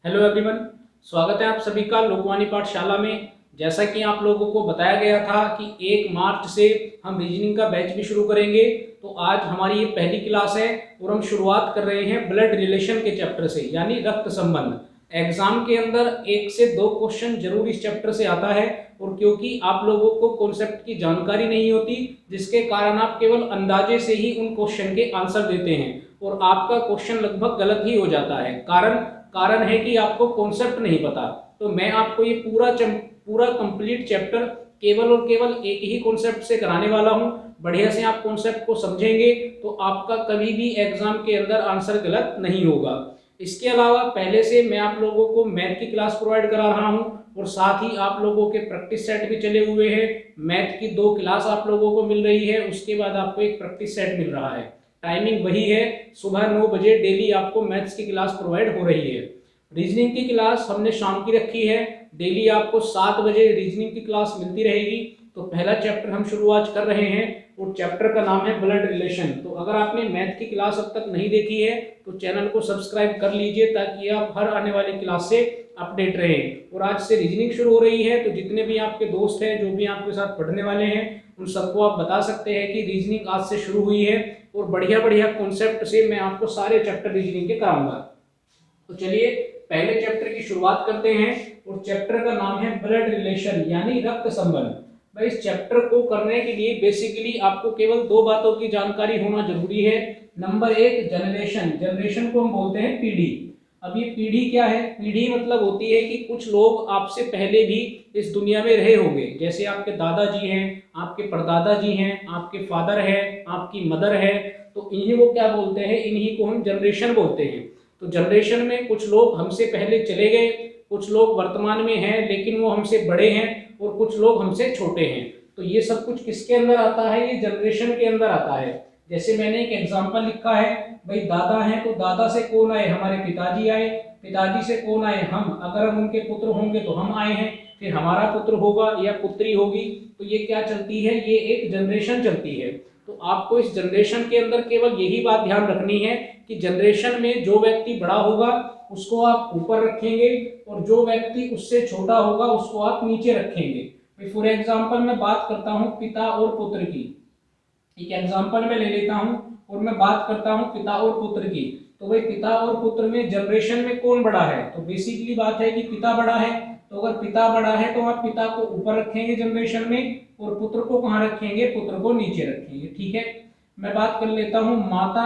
Hello everyone, स्वागत है आप सभी का लोकवाणी पाठशाला में। जैसा कि आप लोगों को बताया गया था कि 1 मार्च से हम रीजनिंग का बैच भी शुरू करेंगे, तो आज हमारी ये पहली क्लास है और हम शुरुआत कर रहे हैं ब्लड रिलेशन के चैप्टर से, यानी रक्त संबंध। एग्जाम के अंदर 1 से 2 क्वेश्चन जरूर इस चैप्टर से आता है, और क्योंकि आप लोगों को कॉन्सेप्ट की जानकारी नहीं होती, जिसके कारण आप केवल अंदाजे से ही उन क्वेश्चन के आंसर देते हैं और आपका क्वेश्चन लगभग गलत ही हो जाता है। कारण है कि आपको कॉन्सेप्ट नहीं पता। तो मैं आपको ये पूरा कंप्लीट चैप्टर केवल और केवल एक ही कॉन्सेप्ट से कराने वाला हूँ। बढ़िया से आप कॉन्सेप्ट को समझेंगे तो आपका कभी भी एग्जाम के अंदर आंसर गलत नहीं होगा। इसके अलावा पहले से मैं आप लोगों को मैथ की क्लास प्रोवाइड करा रहा हूँ, और साथ ही आप लोगों के प्रैक्टिस सेट भी चले हुए हैं। मैथ की 2 क्लास आप लोगों को मिल रही है, उसके बाद आपको एक प्रैक्टिस सेट मिल रहा है। टाइमिंग वही है, सुबह 9 बजे डेली आपको मैथ्स की क्लास प्रोवाइड हो रही है। रीजनिंग की क्लास हमने शाम की रखी है, डेली आपको 7 बजे रीजनिंग की क्लास मिलती रहेगी। तो पहला चैप्टर हम शुरुआत कर रहे हैं और चैप्टर का नाम है ब्लड रिलेशन। तो अगर आपने मैथ की क्लास अब तक नहीं देखी है तो चैनल को सब्सक्राइब कर लीजिए, ताकि आप हर आने वाली क्लास से अपडेट रहें। और आज से रीजनिंग शुरू हो रही है, तो जितने भी आपके दोस्त हैं, जो भी आपके साथ पढ़ने वाले हैं, उन सबको आप बता सकते हैं कि रीजनिंग आज से शुरू हुई है और बढ़िया बढ़िया कॉन्सेप्ट से मैं आपको सारे चैप्टर रीजनिंग के कराऊंगा। तो चलिए पहले चैप्टर की शुरुआत करते हैं, और चैप्टर का नाम है ब्लड रिलेशन, यानी रक्त संबंध। भाई, इस चैप्टर को करने के लिए बेसिकली आपको केवल 2 बातों की जानकारी होना जरूरी है। नंबर 1, जनरेशन को हम बोलते हैं पीढ़ी। अब ये पीढ़ी क्या है? पीढ़ी मतलब होती है कि कुछ लोग आपसे पहले भी इस दुनिया में रहे होंगे, जैसे आपके दादाजी हैं, आपके परदादा जी हैं, आपके फादर है, आपकी मदर है। तो इन्हीं को क्या बोलते हैं? इन्हीं को हम जनरेशन बोलते हैं। तो जनरेशन में कुछ लोग हमसे पहले चले गए, कुछ लोग वर्तमान में हैं लेकिन वो हमसे बड़े हैं, और कुछ लोग हमसे छोटे हैं। तो ये सब कुछ किसके अंदर आता है? ये जनरेशन के अंदर आता है। जैसे मैंने एक एग्जांपल लिखा है, भाई दादा हैं तो दादा से कौन आए? हमारे पिताजी आए। पिताजी से कौन आए? हम। अगर हम उनके पुत्र होंगे तो हम आए हैं, फिर हमारा पुत्र होगा या पुत्री होगी। तो ये क्या चलती है? ये एक जनरेशन चलती है। तो आपको इस जनरेशन के अंदर केवल यही बात ध्यान रखनी है कि जनरेशन में जो व्यक्ति बड़ा होगा उसको आप ऊपर रखेंगे, और जो व्यक्ति उससे छोटा होगा उसको आप नीचे रखेंगे। फॉर एग्जाम्पल मैं बात करता हूँ पिता और पुत्र की। एक एग्जाम्पल मैं ले लेता हूँ और मैं बात करता हूँ पिता और पुत्र की। तो भाई, पिता और पुत्र में जनरेशन में कौन बड़ा है? तो बेसिकली बात है कि पिता बड़ा है। तो अगर पिता बड़ा है तो आप पिता को ऊपर रखेंगे जनरेशन में, और पुत्र को कहाँ रखेंगे? पुत्र को नीचे रखेंगे। ठीक है, मैं बात कर लेता हूँ माता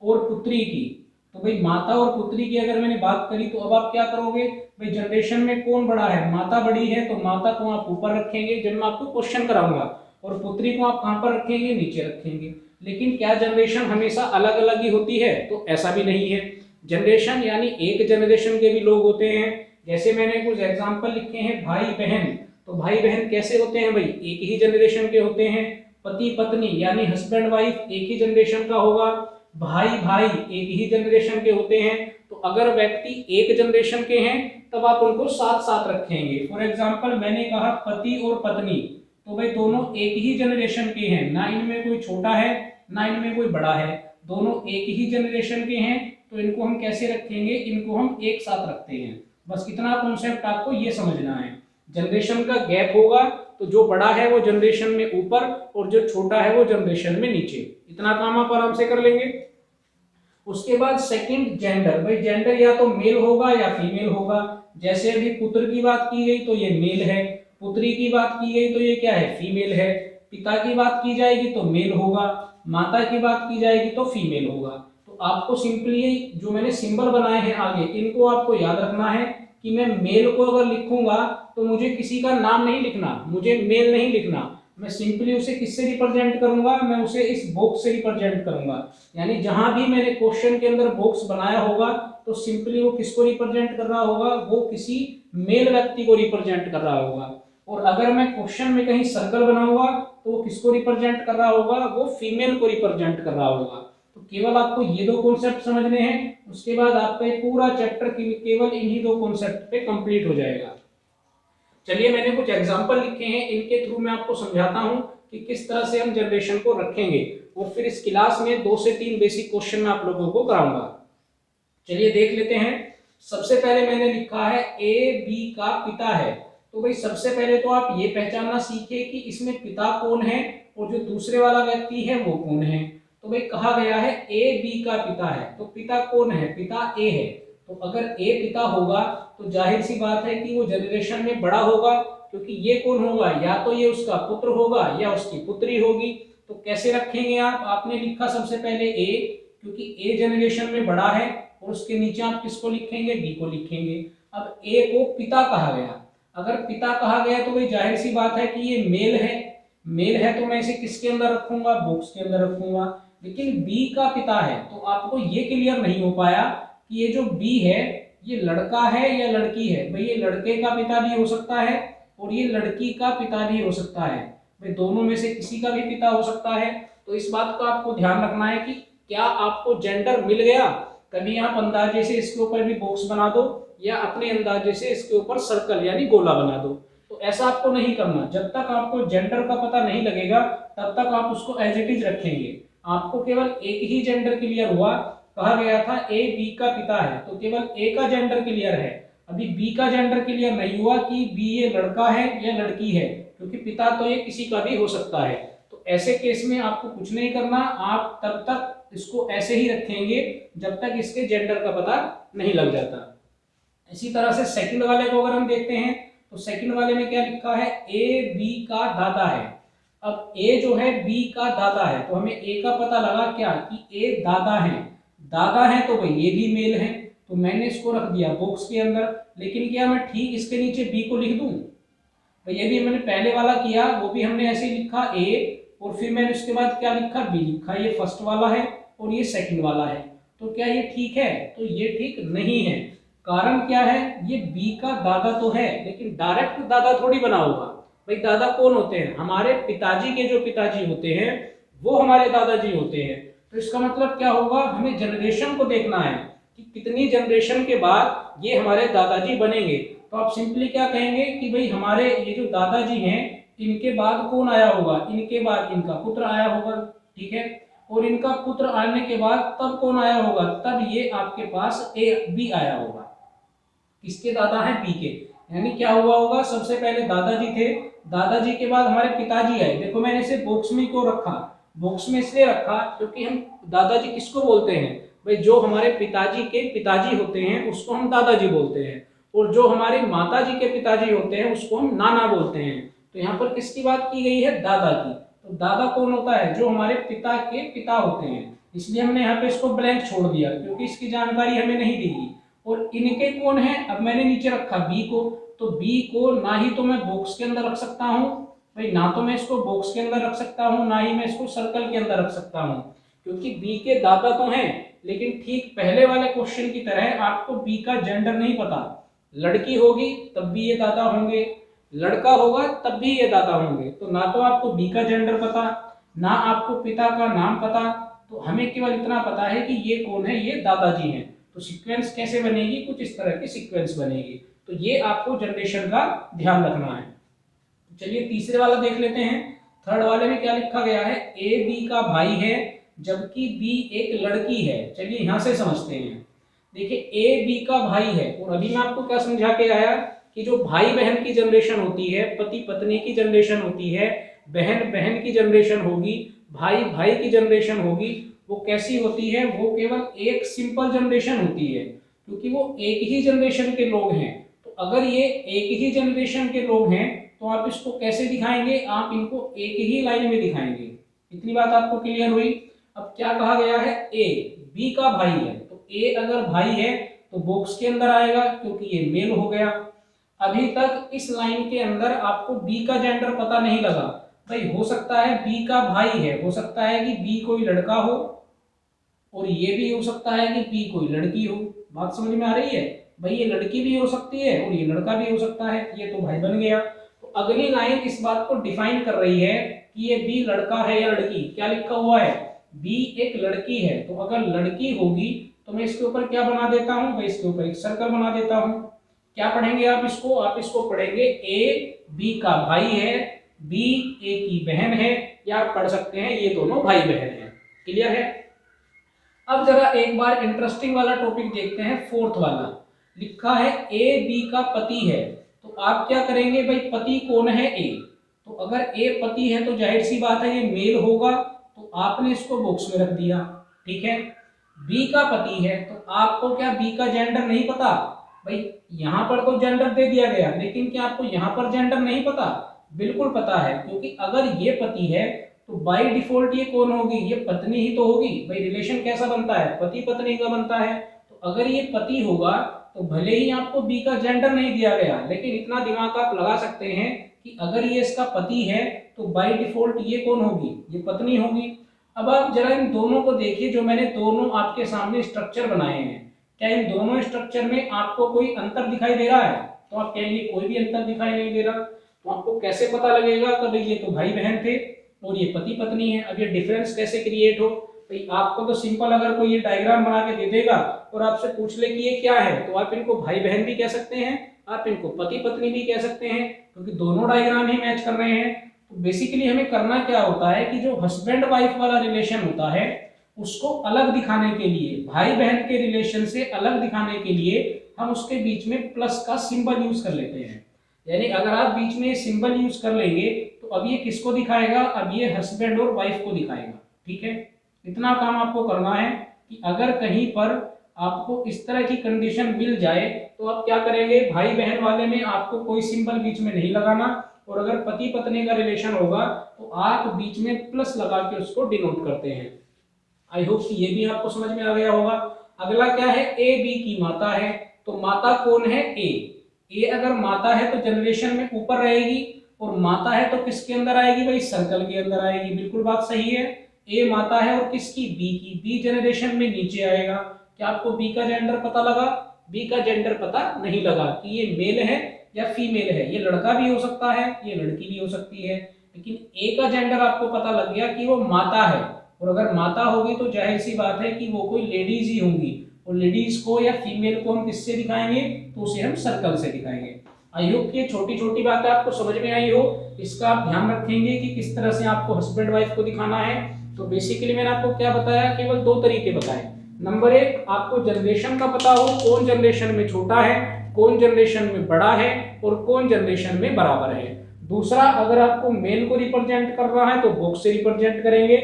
और पुत्री की। तो भाई, माता और पुत्री की अगर मैंने बात करी तो अब आप क्या करोगे? भाई, जनरेशन में कौन बड़ा है? माता बड़ी है, तो माता को आप ऊपर रखेंगे जब मैं आपको क्वेश्चन कराऊंगा, और पुत्री को आप कहां पर रखेंगे? नीचे रखेंगे। लेकिन क्या जनरेशन हमेशा अलग अलग ही होती है? तो ऐसा भी नहीं है। जनरेशन यानी एक जनरेशन के भी लोग होते हैं। जैसे मैंने कुछ एग्जाम्पल लिखे हैं, भाई बहन। तो भाई बहन कैसे होते हैं? भाई, एक ही जनरेशन के होते हैं। पति पत्नी यानी हस्बैंड वाइफ एक ही जनरेशन का होगा। भाई भाई एक ही जनरेशन के होते हैं। तो अगर व्यक्ति एक जनरेशन के हैं तब आप उनको साथ साथ रखेंगे। फॉर एग्जाम्पल मैंने कहा पति और पत्नी, तो भाई दोनों एक ही जनरेशन के हैं, ना इनमें कोई छोटा है ना इनमें कोई बड़ा है, दोनों एक ही जनरेशन के हैं। तो इनको हम कैसे रखेंगे? इनको हम एक साथ रखते हैं। बस इतना कॉन्सेप्ट आपको ये समझना है। जनरेशन का गैप होगा तो जो बड़ा है वो जनरेशन में ऊपर, और जो छोटा है वो जनरेशन में नीचे। इतना काम आप आराम से कर लेंगे। उसके बाद सेकंड, जेंडर। भाई, जेंडर या तो मेल होगा या फीमेल होगा। जैसे अभी पुत्र की बात की गई तो ये मेल है, पुत्री की बात की गई तो ये क्या है? फीमेल है। पिता की बात की जाएगी तो मेल होगा, माता की बात की जाएगी तो फीमेल होगा। तो आपको सिंपली जो मैंने सिंबल बनाए हैं आगे, इनको आपको याद रखना है कि मैं मेल को अगर लिखूंगा तो मुझे किसी का नाम नहीं लिखना, मुझे मेल नहीं लिखना। मैं सिंपली उसे किससे रिप्रेजेंट करूंगा? मैं उसे इस बॉक्स से रिप्रेजेंट करूंगा। यानी जहां भी मैंने क्वेश्चन के अंदर बॉक्स बनाया होगा तो सिंपली वो किसको रिप्रेजेंट कर रहा होगा? वो किसी मेल व्यक्ति को रिप्रेजेंट कर रहा होगा। और अगर मैं क्वेश्चन में कहीं सर्कल बनाऊंगा तो वो किसको रिप्रेजेंट कर रहा होगा? वो फीमेल को रिप्रेजेंट कर रहा होगा। तो केवल आपको ये 2 कॉन्सेप्ट समझने हैं, उसके बाद आपका पूरा चैप्टर केवल इन्हीं 2 कॉन्सेप्ट पे कंप्लीट हो जाएगा। चलिए, मैंने कुछ एग्जाम्पल लिखे हैं, इनके थ्रू मैं आपको समझाता हूं कि किस तरह से हम जनरेशन को रखेंगे, और फिर इस क्लास में 2 से 3 बेसिक क्वेश्चन मैं आप लोगों को कराऊंगा। चलिए देख लेते हैं। सबसे पहले मैंने लिखा है ए बी का पिता है। तो भाई सबसे पहले तो आप ये पहचानना सीखे कि इसमें पिता कौन है और जो दूसरे वाला व्यक्ति है वो कौन है। तो भाई कहा गया है ए बी का पिता है, तो पिता कौन है? पिता ए है। तो अगर ए पिता होगा तो जाहिर सी बात है कि वो जनरेशन में बड़ा होगा, क्योंकि ये कौन होगा? या तो ये उसका पुत्र होगा या उसकी पुत्री होगी। तो कैसे रखेंगे आप? आपने लिखा सबसे पहले ए, क्योंकि ए जनरेशन में बड़ा है, और उसके नीचे आप किसको लिखेंगे? बी को लिखेंगे। अब ए को पिता कहा गया, अगर पिता कहा गया तो भाई जाहिर सी बात है कि ये मेल है। मेल है तो मैं इसे किसके अंदर रखूंगा? बॉक्स के अंदर रखूंगा। लेकिन बी का पिता है तो आपको ये क्लियर नहीं हो पाया कि ये जो बी है ये लड़का है या लड़की है। भाई ये लड़के का पिता भी हो सकता है और ये लड़की का पिता भी हो सकता है। भाई दोनों में से किसी का भी पिता हो सकता है। तो इस बात का आपको ध्यान रखना है कि क्या आपको जेंडर मिल गया? कभी आप अंदाजे से इसके ऊपर भी बॉक्स बना दो या अपने अंदाजे से इसके ऊपर सर्कल यानी गोला बना दो। तो ऐसा आपको नहीं करना। जब तक आपको जेंडर का पता नहीं लगेगा तब तक आप उसको एज इट इज रखेंगे। आपको केवल एक ही जेंडर क्लियर हुआ, कहा गया था ए बी का पिता है, तो केवल ए का जेंडर क्लियर है। अभी बी का जेंडर क्लियर नहीं हुआ कि बी ये लड़का है या लड़की है, क्योंकि पिता तो ये किसी का भी हो सकता है। तो ऐसे केस में आपको कुछ नहीं करना, आप तब तक इसको ऐसे ही रखेंगे जब तक इसके जेंडर का पता नहीं लग जाता। इसी तरह से सेकंड वाले को अगर हम देखते हैं तो सेकंड वाले में क्या लिखा है? ए बी का दादा है। अब ए जो है बी का दादा है, तो हमें ए का पता लगा क्या कि ए दादा है। दादा है तो भाई ये भी मेल है, तो मैंने इसको रख दिया बॉक्स के अंदर। लेकिन क्या मैं ठीक इसके नीचे बी को लिख दूं? तो ये भी मैंने पहले वाला किया, वो भी हमने ऐसे ही लिखा ए, और फिर मैंने उसके बाद क्या लिखा? बी लिखा। ये फर्स्ट वाला है और ये सेकंड वाला है। तो क्या ये ठीक है? तो ये ठीक नहीं है। कारण क्या है? ये बी का दादा तो है लेकिन डायरेक्ट दादा थोड़ी बना होगा। भाई दादा कौन होते हैं? हमारे पिताजी के जो पिताजी होते हैं वो हमारे दादाजी होते हैं। तो इसका मतलब क्या होगा? हमें जनरेशन को देखना है कि कितनी जनरेशन के बाद ये हमारे दादाजी बनेंगे। तो आप सिंपली क्या कहेंगे कि भाई हमारे ये जो दादाजी हैं इनके बाद कौन आया होगा? इनके बाद इनका पुत्र आया होगा, ठीक है। और इनका पुत्र आने के बाद तब कौन आया होगा? तब ये आपके पास ए बी आया होगा। किसके दादा हैं? बी के। यानी क्या हुआ होगा? सबसे पहले दादाजी थे, दादाजी के बाद हमारे पिताजी आए। देखो मैंने इसे बॉक्स में क्यों रखा? बॉक्स में इसलिए रखा क्योंकि हम दादाजी किसको बोलते हैं? भाई जो हमारे पिताजी के पिताजी होते हैं उसको हम दादाजी बोलते हैं, और जो हमारे माताजी के पिताजी होते हैं उसको हम नाना बोलते हैं। तो यहाँ पर किसकी बात की गई है? दादा की। तो दादा कौन होता है? जो हमारे पिता के पिता होते हैं। इसलिए हमने यहाँ पे इसको ब्लैंक छोड़ दिया क्योंकि इसकी जानकारी हमें नहीं दी गई। और इनके कौन है? अब मैंने नीचे रखा बी को, तो बी को ना ही तो मैं बॉक्स के अंदर रख सकता हूँ भाई, ना तो मैं इसको बॉक्स के अंदर रख सकता हूँ, ना ही मैं इसको सर्कल के अंदर रख सकता हूँ, क्योंकि बी के दादा तो हैं। लेकिन ठीक पहले वाले क्वेश्चन की तरह आपको बी का जेंडर नहीं पता। लड़की होगी तब भी ये दादा होंगे, लड़का होगा तब भी ये दादा होंगे। तो ना तो आपको बी का जेंडर पता, ना आपको पिता का नाम पता। तो हमें केवल इतना पता है कि ये कौन है? ये दादाजी हैं। तो सीक्वेंस कैसे बनेगी? कुछ इस तरह की सीक्वेंस बनेगी। तो ये आपको जनरेशन का ध्यान रखना है। चलिए तीसरे वाला देख लेते हैं। थर्ड वाले में क्या लिखा गया है? ए बी का भाई है जबकि बी एक लड़की है। चलिए यहां से समझते हैं। देखिए ए बी का भाई है, और अभी मैं आपको क्या समझा के आया कि जो भाई बहन की जनरेशन होती है, पति पत्नी की जनरेशन होती है, बहन बहन की जनरेशन होगी, भाई भाई की जनरेशन होगी, वो कैसी होती है? वो केवल एक सिंपल जनरेशन होती है, क्योंकि वो एक ही जनरेशन के लोग हैं। तो अगर ये एक ही जनरेशन के लोग हैं तो आप इसको कैसे दिखाएंगे? आप इनको एक ही लाइन में दिखाएंगे। इतनी बात आपको क्लियर हुई? अब क्या कहा गया है? ए बी का भाई है, तो ए अगर भाई है तो बॉक्स के अंदर आएगा क्योंकि ये मेल हो गया। अभी तक इस लाइन के अंदर आपको बी का जेंडर पता नहीं लगा। भाई हो सकता है बी का भाई है, हो सकता है कि बी कोई लड़का हो, और ये भी हो सकता है कि बी कोई लड़की हो। बात समझ में आ रही है? भाई ये लड़की भी हो सकती है और ये लड़का भी हो सकता है। ये तो भाई बन गया। तो अगली लाइन इस बात को डिफाइन कर रही है कि ये बी लड़का है या लड़की। क्या लिखा हुआ है? बी एक लड़की है। तो अगर लड़की होगी तो मैं इसके ऊपर क्या बना देता हूँ? भाई इसके ऊपर एक सर्कल बना देता हूँ। क्या पढ़ेंगे आप इसको? आप इसको पढ़ेंगे ए बी का भाई है, बी ए की बहन है, या आप पढ़ सकते हैं ये दोनों भाई बहन है। क्लियर है? अब जरा एक बार इंटरेस्टिंग वाला टॉपिक देखते हैं, फोर्थ वाला। लिखा है ए बी का पति है, तो आप क्या करेंगे भाई, पति कौन है, ए। तो अगर ए पति है तो जाहिर सी बात है ये मेल होगा, तो आपने इसको बॉक्स में रख दिया। ठीक है, बी का पति है, तो आपको क्या बी का जेंडर नहीं पता भाई, यहाँ पर तो जेंडर दे दिया गया, लेकिन क्या आपको यहाँ पर जेंडर नहीं पता? बिल्कुल पता है, क्योंकि अगर ये पति है तो बाय डिफॉल्ट ये कौन होगी, ये पत्नी ही तो होगी भाई। रिलेशन कैसा बनता है, पति पत्नी का बनता है। तो अगर ये पति होगा तो भले ही आपको बी का जेंडर नहीं दिया गया, लेकिन इतना दिमाग आप लगा सकते हैं कि अगर ये इसका पति है तो बाय डिफॉल्ट ये कौन होगी, ये पत्नी होगी। अब आप जरा इन दोनों को देखिए, जो मैंने दोनों आपके सामने स्ट्रक्चर बनाए हैं, क्या इन दोनों स्ट्रक्चर में आपको कोई अंतर दिखाई दे रहा है? तो आप कहेंगे कोई भी अंतर दिखाई नहीं दे रहा। तो आपको कैसे पता लगेगा कि भाई ये तो भाई बहन थे और ये पति पत्नी है? अब ये डिफरेंस कैसे क्रिएट हो भाई? आपको तो सिंपल, अगर कोई ये डायग्राम बना के दे देगा और आपसे पूछ ले कि ये क्या है, तो आप इनको भाई बहन भी कह सकते हैं, आप इनको पति पत्नी भी कह सकते हैं, क्योंकि दोनों डायग्राम ही मैच कर रहे हैं। तो बेसिकली हमें करना क्या होता है कि जो हस्बैंड वाइफ वाला रिलेशन होता है उसको अलग दिखाने के लिए, भाई बहन के रिलेशन से अलग दिखाने के लिए हम उसके बीच में प्लस का सिंबल यूज कर लेते हैं। यानी अगर आप बीच में सिंबल यूज कर लेंगे तो अब ये किसको दिखाएगा, अब ये हस्बैंड और वाइफ को दिखाएगा। ठीक है, इतना काम आपको करना है कि अगर कहीं पर आपको इस तरह की कंडीशन मिल जाए तो आप क्या करेंगे, भाई बहन वाले में आपको कोई सिंबल बीच में नहीं लगाना, और अगर पति पत्नी का रिलेशन होगा तो आप बीच में प्लस लगा के उसको डिनोट करते हैं। आई होप कि ये भी आपको समझ में आ गया होगा। अगला क्या है, ए बी की माता है, तो माता कौन है, ए। ए अगर माता है तो जनरेशन में ऊपर रहेगी, और माता है तो किसके अंदर आएगी भाई, सर्कल के अंदर आएगी। बिल्कुल बात सही है, ए माता है और किसकी, बी की, बी जनरेशन में नीचे आएगा। क्या आपको बी का जेंडर पता लगा? बी का जेंडर पता नहीं लगा कि ये मेल है या फीमेल है, ये लड़का भी हो सकता है, ये लड़की भी हो सकती है, लेकिन ए का जेंडर आपको पता लग गया कि वो माता है। और अगर माता होगी तो जाहिर सी बात है कि वो कोई लेडीज ही होंगी, और लेडीज को या फीमेल को हम किससे दिखाएंगे, तो उसे हम सर्कल से दिखाएंगे। आई होप कि ये छोटी छोटी बातें आपको समझ में आई हो। इसका आप ध्यान रखेंगे कि किस तरह से आपको हस्बैंड वाइफ को दिखाना है। तो बेसिकली मैंने आपको क्या बताया, केवल दो तरीके बताए। नंबर एक, आपको जनरेशन का पता हो, कौन जनरेशन में छोटा है, कौन जनरेशन में बड़ा है, और कौन जनरेशन में बराबर है। दूसरा, अगर आपको मेल को रिप्रेजेंट करना है तो बॉक्स से रिप्रेजेंट करेंगे,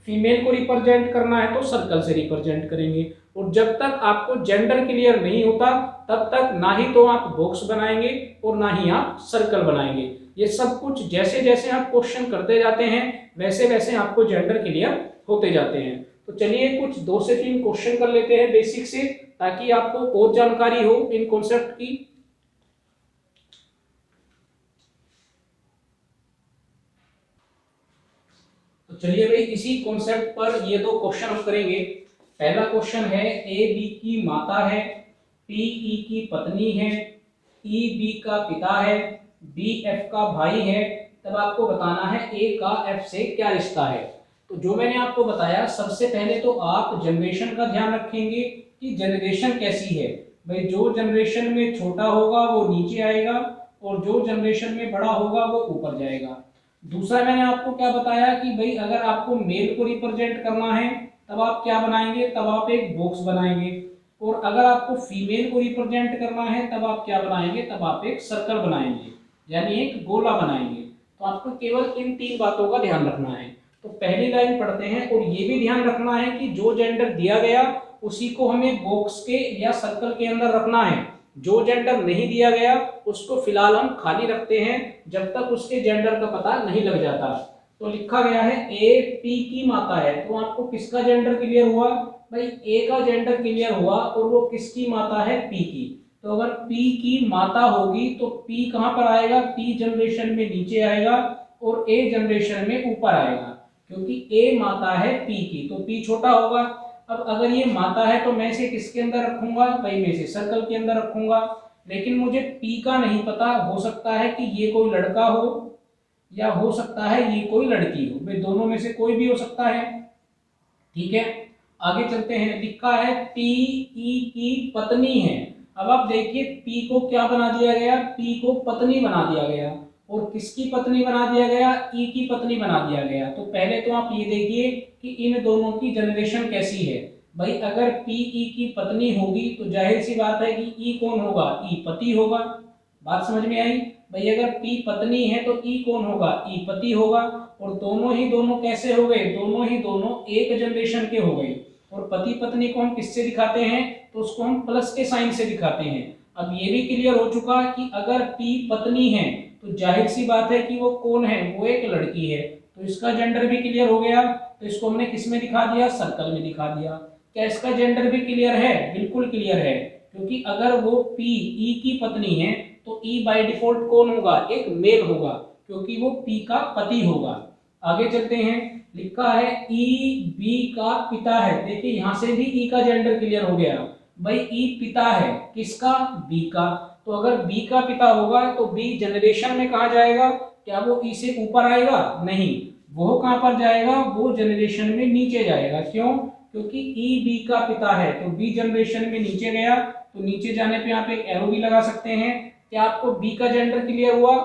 फीमेल को रिप्रेजेंट करना है तो सर्कल से रिप्रेजेंट करेंगे। और जब तक आपको जेंडर क्लियर नहीं होता तब तक ना ही तो आप बॉक्स बनाएंगे और ना ही आप सर्कल बनाएंगे। ये सब कुछ जैसे जैसे आप क्वेश्चन करते जाते हैं वैसे वैसे आपको जेंडर क्लियर होते जाते हैं। तो चलिए कुछ 2 से 3 क्वेश्चन कर लेते हैं बेसिक से, ताकि आपको और जानकारी हो इन कॉन्सेप्ट की। तो चलिए भाई इसी कॉन्सेप्ट पर ये 2 क्वेश्चन हम करेंगे। पहला क्वेश्चन है, ए बी की माता है, पी ई की पत्नी है, ई बी का पिता है, बी एफ का भाई है। तब आपको बताना है ए का एफ से क्या रिश्ता है। तो जो मैंने आपको बताया, सबसे पहले तो आप जनरेशन का ध्यान रखेंगे कि जनरेशन कैसी है भाई। जो जनरेशन में छोटा होगा वो नीचे आएगा, और जो जनरेशन में बड़ा होगा वो ऊपर जाएगा। दूसरा मैंने आपको क्या बताया कि भाई अगर आपको मेल को रिप्रेजेंट करना है तब आप क्या बनाएंगे, तब आप एक बॉक्स बनाएंगे, और अगर आपको फीमेल को रिप्रेजेंट करना है तब आप क्या बनाएंगे, तब आप एक सर्कल बनाएंगे, यानी एक गोला बनाएंगे। तो आपको केवल इन 3 बातों का ध्यान रखना है। तो पहली लाइन पढ़ते हैं, और ये भी ध्यान रखना है कि जो जेंडर दिया गया उसी को हमें बॉक्स के या सर्कल के अंदर रखना है। जो जेंडर नहीं दिया गया उसको फिलहाल हम खाली रखते हैं जब तक उसके जेंडर का पता नहीं लग जाता। तो लिखा गया है ए पी की माता है, तो आपको किसका जेंडर क्लियर हुआ भाई, ए का जेंडर क्लियर हुआ, और वो किसकी माता है, पी की। तो अगर पी की माता होगी तो पी कहां पर आएगा, पी जनरेशन में नीचे आएगा और ए जनरेशन में ऊपर आएगा, क्योंकि ए माता है पी की, तो पी छोटा होगा। अब अगर ये माता है तो मैं इसे किसके अंदर रखूंगा भाई, मैं इसे सर्कल के अंदर रखूंगा। लेकिन मुझे पी का नहीं पता, हो सकता है कि ये कोई लड़का हो या हो सकता है ये कोई लड़की हो, भाई दोनों में से कोई भी हो सकता है। ठीक है, आगे चलते हैं। लिखा है पी ई की पत्नी है। अब आप देखिए पी को क्या बना दिया गया, पी को पत्नी बना दिया गया, और किसकी पत्नी बना दिया गया, ई की पत्नी बना दिया गया। तो पहले तो आप ये देखिए कि इन दोनों की जनरेशन कैसी है। भाई अगर पी ई की पत्नी होगी तो जाहिर सी बात है कि ई कौन होगा, ई पति होगा। बात समझ में आई? भाई अगर पी पत्नी है तो ई कौन होगा, ई पति होगा। और दोनों ही दोनों कैसे हो गए, दोनों ही दोनों एक जनरेशन के हो गए। और पति पत्नी को हम किससे दिखाते हैं, तो उसको हम प्लस के साइन से दिखाते हैं। अब ये भी क्लियर हो चुका कि अगर पी पत्नी है तो जाहिर सी बात है कि वो कौन है, वो एक लड़की है। तो इसका जेंडर भी क्लियर हो गया। तो इसको हमने किस में दिखा दिया, सर्कल में दिखा दिया। क्या इसका जेंडर भी क्लियर है? बिल्कुल क्लियर है, क्योंकि अगर वो पी ई की पत्नी है तो ई बाय डिफॉल्ट कौन होगा, एक मेल होगा, क्योंकि वो पी का पति होगा। आगे चलते हैं, लिखा है ई बी का पिता है। देखिए यहां से भी ई का जेंडर क्लियर हो गया। भाई ई पिता है किसका, बी का। तो अगर बी का पिता होगा तो बी जनरेशन में कहा जाएगा, क्या वो ई से ऊपर आएगा? नहीं, वो कहां पर जाएगा, वो जनरेशन में नीचे जाएगा। क्यों? क्योंकि ई बी का पिता है तो बी जनरेशन में नीचे गया। तो नीचे जाने पे आप एक एरो भी लगा सकते हैं। क्या आपको बी का जेंडर क्लियर हुआ?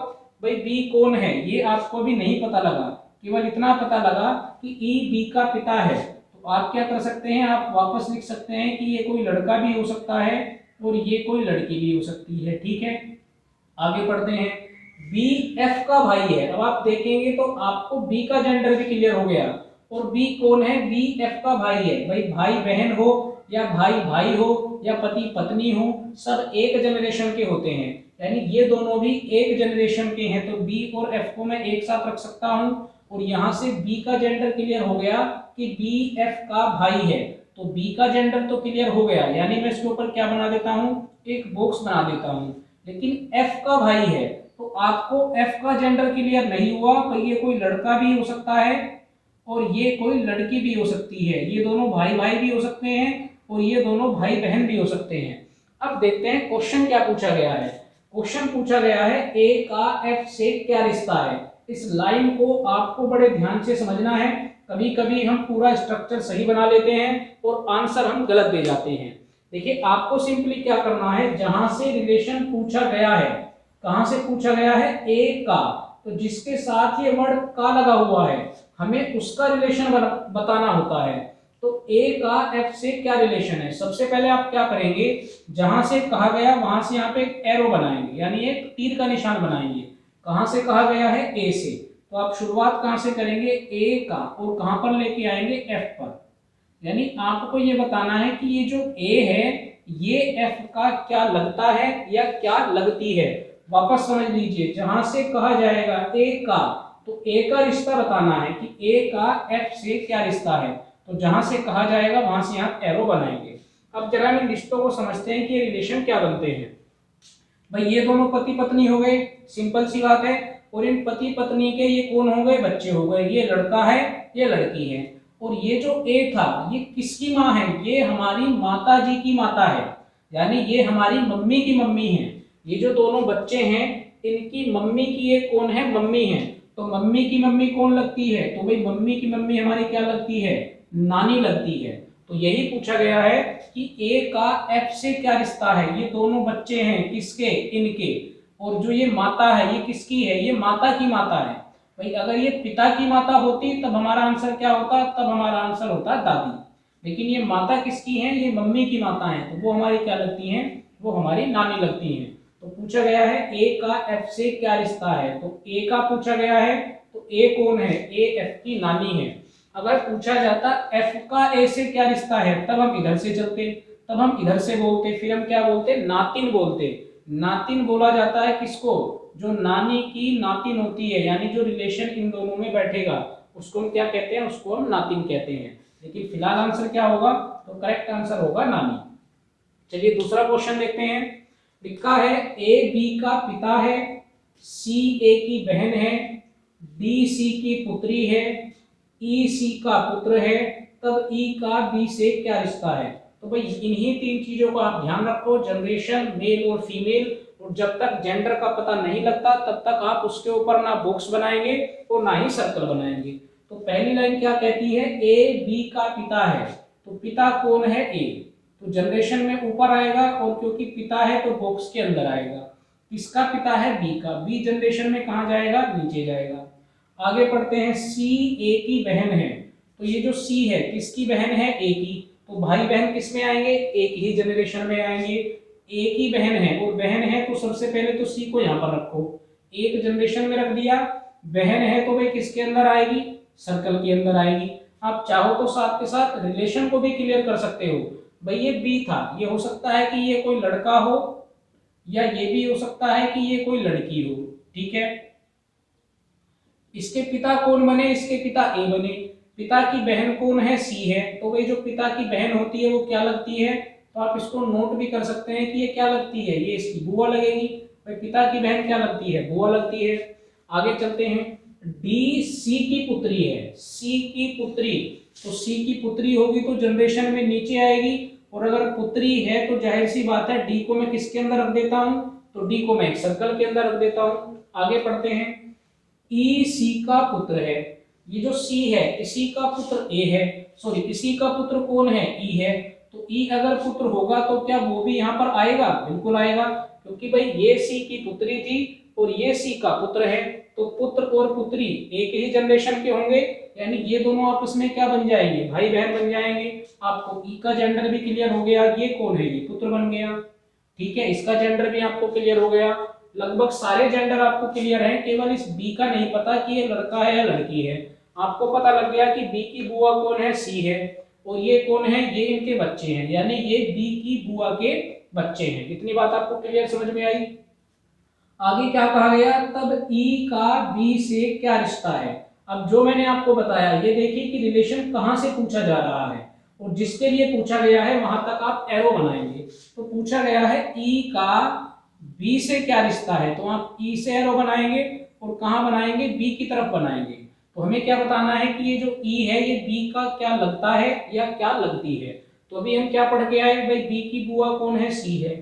भाई बी कौन है ये आपको भी नहीं पता लगा, केवल इतना पता लगा कि ई बी का पिता है। तो आप क्या कर सकते हैं, आप वापस लिख सकते हैं कि ये कोई लड़का भी हो सकता है और ये कोई लड़की भी हो सकती है। ठीक है, आगे पढ़ते हैं। बी एफ का भाई है। अब आप देखेंगे तो आपको बी का जेंडर भी क्लियर हो गया। और बी कौन है, बी एफ का भाई है। भाई भाई बहन हो या भाई भाई हो या पति पत्नी हो, सब एक जनरेशन के होते हैं। यानी ये दोनों भी एक जनरेशन के हैं। तो बी और एफ को मैं एक साथ रख सकता हूं। और यहां से बी का जेंडर क्लियर हो गया कि बी एफ का भाई है। तो बी का जेंडर तो क्लियर हो गया, यानी मैं इसके ऊपर क्या बना देता हूं, एक बॉक्स बना देता हूं। लेकिन एफ का भाई है तो आपको एफ का जेंडर क्लियर नहीं हुआ। तो ये कोई लड़का भी हो सकता है और ये कोई लड़की भी हो सकती है। ये दोनों भाई भाई भी हो सकते हैं और ये दोनों भाई बहन भी हो सकते हैं। अब देखते हैं क्वेश्चन क्या पूछा गया है। क्वेश्चन पूछा गया है ए का एफ से क्या रिश्ता है। इस लाइन को आपको बड़े ध्यान से समझना है। कभी कभी हम पूरा स्ट्रक्चर सही बना लेते हैं और आंसर हम गलत दे जाते हैं। देखिए आपको सिंपली क्या करना है, जहां से रिलेशन पूछा गया है, कहां से पूछा गया है, ए का, तो जिसके साथ ये वर्ड का लगा हुआ है हमें उसका रिलेशन बताना होता है। तो ए का एफ से क्या रिलेशन है, सबसे पहले आप क्या करेंगे, जहां से कहा गया वहां से यहाँ पे एक एरो बनाएंगे, यानी एक तीर का निशान बनाएंगे। कहां से कहा गया है, ए से, तो आप शुरुआत कहां से करेंगे, ए का, और कहां पर लेके आएंगे, एफ पर। यानी आपको ये बताना है कि ये जो ए है ये एफ का क्या लगता है या क्या लगती है। वापस समझ लीजिए, जहां से कहा जाएगा ए का, तो ए का रिश्ता बताना है कि ए का एफ से क्या रिश्ता है। तो जहां से कहा जाएगा वहां से आप एरो बनाएंगे। अब जरा इन रिश्तों को समझते हैं कि ये रिलेशन क्या बनते हैं। भाई ये दोनों पति पत्नी हो गए, सिंपल सी बात है। और इन पति पत्नी के ये कौन हो गए, बच्चे हो गए। ये लड़का है, ये लड़की है। और ये जो ए था ये किसकी माँ है, ये हमारी माता जी की माता है, यानी ये हमारी मम्मी की मम्मी है। ये जो दोनों बच्चे हैं इनकी मम्मी की ये कौन है, मम्मी है। तो मम्मी की मम्मी कौन लगती है, तो भाई मम्मी की मम्मी हमारी क्या लगती है, नानी लगती है। तो यही पूछा गया है कि ए का एफ से क्या रिश्ता है। ये दोनों बच्चे हैं किसके, इनके। और जो ये माता है ये किसकी है, ये माता की माता है। भाई अगर ये पिता की माता होती तब हमारा आंसर क्या होता, तब हमारा आंसर होता दादी। लेकिन ये माता किसकी है, ये मम्मी की माता है, तो वो हमारी क्या लगती हैं, वो हमारी नानी लगती हैं। तो पूछा गया है ए का एफ से क्या रिश्ता है, तो ए का पूछा गया है, तो ए कौन है, ए एफ की नानी है। अगर पूछा जाता एफ का ए से क्या रिश्ता है, तब हम इधर से चलते, तब हम इधर से बोलते, फिर हम क्या बोलते, नातिन बोलते। नातिन बोला जाता है किसको, जो नानी की नातिन होती है, यानी जो रिलेशन इन दोनों में बैठेगा उसको हम क्या कहते हैं, उसको हम नातिन कहते हैं। लेकिन फिलहाल आंसर क्या होगा, तो करेक्ट आंसर होगा नानी। चलिए दूसरा क्वेश्चन देखते हैं। लिखा है ए बी का पिता है, सी ए की बहन है, डी सी की पुत्री है, ई सी का पुत्र है, तब ई का बी से क्या रिश्ता है। तो भाई इन्हीं तीन चीजों को आप ध्यान रखो, जनरेशन, मेल और फीमेल। और जब तक जेंडर का पता नहीं लगता तब तक आप उसके ऊपर ना बॉक्स बनाएंगे और ना ही सर्कल बनाएंगे। तो पहली लाइन क्या कहती है, ए बी का पिता है, तो पिता कौन है, ए, तो जनरेशन में ऊपर आएगा और क्योंकि पिता है तो बॉक्स के अंदर आएगा। किसका पिता है, बी का, बी जनरेशन में कहाँ जाएगा, नीचे जाएगा। आगे पढ़ते हैं, सी ए की बहन है, तो ये जो सी है किसकी बहन है, ए की, तो भाई बहन किस में आएंगे, एक ही जनरेशन में आएंगे। एक ही बहन है और बहन है तो सबसे पहले तो सी को यहाँ पर रखो, एक जनरेशन में रख दिया। बहन है तो भाई किसके अंदर आएगी, सर्कल के अंदर आएगी। आप चाहो तो साथ के साथ रिलेशन को भी क्लियर कर सकते हो। भाई ये बी था, ये हो सकता है कि ये कोई लड़का हो या ये भी हो सकता है कि ये कोई लड़की हो, ठीक है। इसके पिता कौन बने, इसके पिता ए बने। पिता की बहन कौन है, सी है। तो भाई जो पिता की बहन होती है वो क्या लगती है, तो आप इसको नोट भी कर सकते हैं कि ये क्या लगती है, ये इसकी बुआ लगेगी। भाई पिता की बहन क्या लगती है, बुआ लगती है। आगे चलते हैं, डी सी की पुत्री है, सी की पुत्री, तो सी की पुत्री होगी तो जनरेशन में नीचे आएगी। और अगर पुत्री है तो जाहिर सी बात है डी को मैं किसके अंदर रख देता हूं, तो डी को मैं एक सर्कल के अंदर रख देता हूं। आगे पढ़ते हैं, ई सी का पुत्र है। ये जो सी है इसी का पुत्र ए है, सॉरी इसी का पुत्र कौन है, ई है। तो ई अगर पुत्र होगा तो क्या वो भी यहाँ पर आएगा, बिल्कुल आएगा, क्योंकि भाई ये सी की पुत्री थी और ये सी का पुत्र है। तो पुत्र और पुत्री एक ही जनरेशन के होंगे, यानी ये दोनों आपस में क्या बन जाएंगे, भाई बहन बन जाएंगे। आपको ई का जेंडर भी क्लियर हो गया, ये कौन है, ये पुत्र बन गया, ठीक है। इसका जेंडर भी आपको क्लियर हो गया, लगभग सारे जेंडर आपको क्लियर हैं, केवल इस बी का नहीं पता कि ये लड़का है या लड़की है। आपको पता लग गया कि बी की बुआ कौन है, सी है, और ये कौन है, ये इनके बच्चे हैं, यानी ये बी की बुआ के बच्चे हैं। इतनी बात आपको क्लियर समझ में आई। आगे क्या कहा गया, तब ई का बी से क्या रिश्ता है। अब जो मैंने आपको बताया ये देखिए कि रिलेशन कहां से पूछा जा रहा है, और जिसके लिए पूछा गया है वहां तक आप एरो बनाएंगे। तो पूछा गया है ई का बी से क्या रिश्ता है, तो आप ई से एरो बनाएंगे और कहां बनाएंगे, बी की तरफ बनाएंगे। तो हमें क्या बताना है कि ये जो ई है ये बी का क्या लगता है या क्या लगती है। तो अभी हम क्या पढ़ के आए, भाई बी की बुआ कौन है, सी है।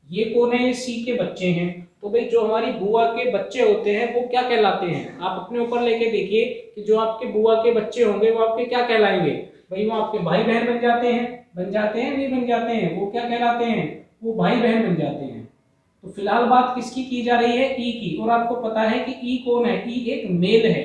ये कौन है, ये सी के बच्चे हैं। तो भाई जो हमारी बुआ के बच्चे होते हैं वो क्या कहलाते हैं, आप अपने ऊपर लेके देखिए कि जो आपके बुआ के बच्चे होंगे वो आपके क्या कहलाएंगे, भाई वो आपके भाई बहन बन जाते हैं, बन जाते हैं नहीं बन जाते हैं, वो क्या कहलाते हैं, वो भाई बहन बन जाते हैं। तो फिलहाल बात किसकी की जा रही है, ई की। और आपको पता है कि ई कौन है, ई एक मेल है।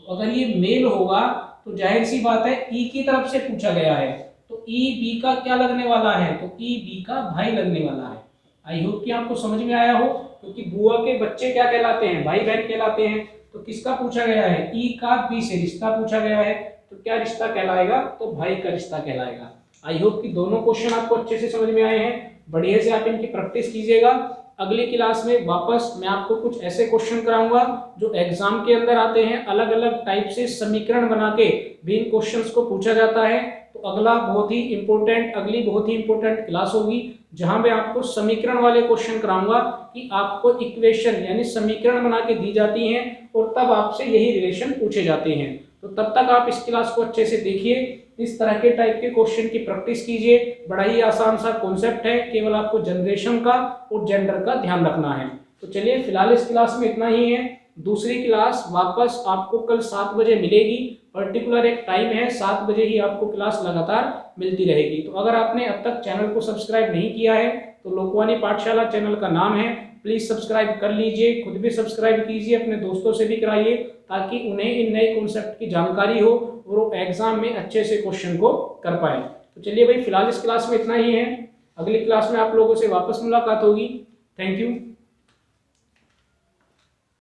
तो अगर ये मेल होगा तो जाहिर सी बात है ई की तरफ से पूछा गया है, तो ई बी का क्या लगने वाला है, तो ई बी का भाई लगने वाला है। आई होप कि आपको समझ में आया हो, क्योंकि बुआ के बच्चे क्या कहलाते हैं, भाई बहन कहलाते हैं। तो किसका पूछा गया है, ई का बी से रिश्ता पूछा गया है, तो क्या रिश्ता कहलाएगा, तो भाई का रिश्ता कहलाएगा। आई होप कि दोनों क्वेश्चन आपको अच्छे से समझ में आए हैं, बढ़िया से आप इनकी प्रैक्टिस कीजिएगा। अगली क्लास में वापस मैं आपको कुछ ऐसे क्वेश्चन कराऊंगा जो एग्जाम के अंदर आते हैं, अलग अलग टाइप से समीकरण बना के भी इन क्वेश्चंस को पूछा जाता है। तो अगली बहुत ही इंपॉर्टेंट क्लास होगी जहां मैं आपको समीकरण वाले क्वेश्चन कराऊंगा कि आपको इक्वेशन यानी समीकरण बना के दी जाती हैं और तब आपसे यही रिलेशन पूछे जाते हैं। तो तब तक आप इस क्लास को अच्छे से देखिए, इस तरह के टाइप के क्वेश्चन की प्रैक्टिस कीजिए। बड़ा ही आसान सा कॉन्सेप्ट है, केवल आपको जनरेशन का और जेंडर का ध्यान रखना है। तो चलिए फिलहाल इस क्लास में इतना ही है। दूसरी क्लास वापस आपको कल 7 बजे मिलेगी, पर्टिकुलर एक टाइम है, 7 बजे ही आपको क्लास लगातार मिलती रहेगी। तो अगर आपने अब तक चैनल को सब्सक्राइब नहीं किया है तो लोकवानी पाठशाला चैनल का नाम है, प्लीज सब्सक्राइब कर लीजिए, खुद भी सब्सक्राइब कीजिए, अपने दोस्तों से भी कराइए ताकि उन्हें इन नए कॉन्सेप्ट की जानकारी हो और वो एग्जाम में अच्छे से क्वेश्चन को कर पाए। तो चलिए भाई फिलहाल इस क्लास में इतना ही है, अगली क्लास में आप लोगों से वापस मुलाकात होगी। Thank you.